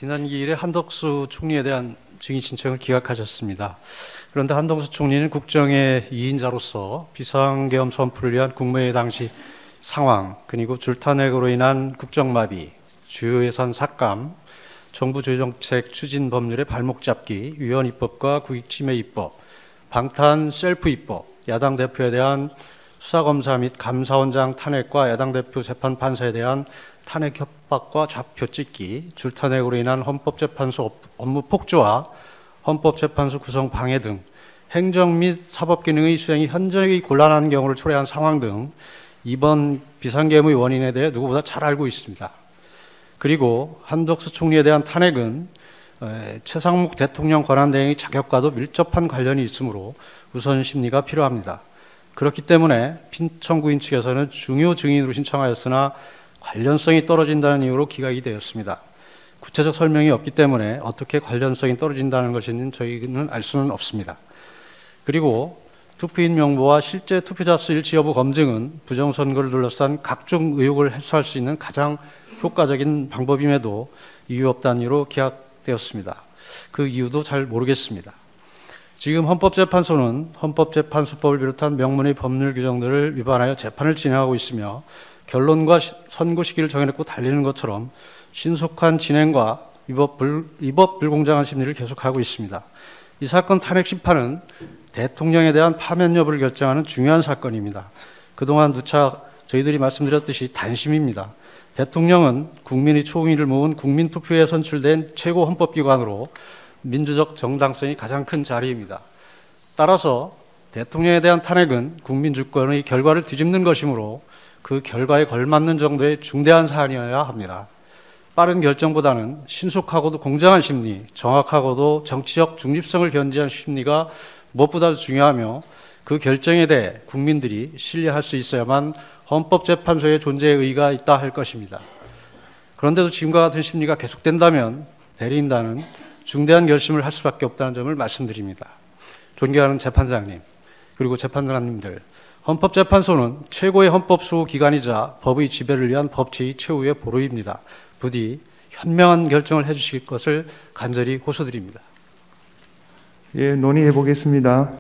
지난 기일에 한덕수 총리에 대한 증인 신청을 기각하셨습니다. 그런데 한덕수 총리는 국정의 2인자로서 비상계엄 선포를 위한 국무회의 당시 상황, 그리고 줄탄핵으로 인한 국정마비, 주요 예산 삭감, 정부 조정책 추진 법률의 발목 잡기, 위헌 입법과 국익침해 입법, 방탄 셀프 입법, 야당 대표에 대한 수사검사 및 감사원장 탄핵과 야당 대표 재판 판사에 대한 탄핵 협박과 좌표 찍기, 줄탄핵으로 인한 헌법재판소 업무 폭주와 헌법재판소 구성 방해 등 행정 및 사법 기능의 수행이 현저히 곤란한 경우를 초래한 상황 등 이번 비상계엄의 원인에 대해 누구보다 잘 알고 있습니다. 그리고 한덕수 총리에 대한 탄핵은 최상목 대통령 권한대행의 자격과도 밀접한 관련이 있으므로 우선 심리가 필요합니다. 그렇기 때문에 피청구인 측에서는 중요 증인으로 신청하였으나 관련성이 떨어진다는 이유로 기각이 되었습니다. 구체적 설명이 없기 때문에 어떻게 관련성이 떨어진다는 것인지 저희는 알 수는 없습니다. 그리고 투표인 명부와 실제 투표자 수 일치 여부 검증은 부정선거를 둘러싼 각종 의혹을 해소할 수 있는 가장 효과적인 방법임에도 이유 없다는 이유로 기각되었습니다. 그 이유도 잘 모르겠습니다. 지금 헌법재판소는 헌법재판소법을 비롯한 명문의 법률 규정들을 위반하여 재판을 진행하고 있으며 결론과 선고 시기를 정해놓고 달리는 것처럼 신속한 진행과 위법 불공정한 심리를 계속하고 있습니다. 이 사건 탄핵 심판은 대통령에 대한 파면 여부를 결정하는 중요한 사건입니다. 그동안 누차 저희들이 말씀드렸듯이 단심입니다. 대통령은 국민의 총의를 모은 국민투표에 선출된 최고 헌법기관으로 민주적 정당성이 가장 큰 자리입니다. 따라서 대통령에 대한 탄핵은 국민주권의 결과를 뒤집는 것이므로 그 결과에 걸맞는 정도의 중대한 사안이어야 합니다. 빠른 결정보다는 신속하고도 공정한 심리, 정확하고도 정치적 중립성을 견지한 심리가 무엇보다도 중요하며 그 결정에 대해 국민들이 신뢰할 수 있어야만 헌법재판소의 존재의 의의가 있다 할 것입니다. 그런데도 지금과 같은 심리가 계속된다면 대리인단은 중대한 결심을 할 수밖에 없다는 점을 말씀드립니다. 존경하는 재판장님, 그리고 재판관님들, 헌법재판소는 최고의 헌법수호기관이자 법의 지배를 위한 법치의 최후의 보루입니다. 부디 현명한 결정을 해주실 것을 간절히 호소드립니다. 예, 논의해 보겠습니다.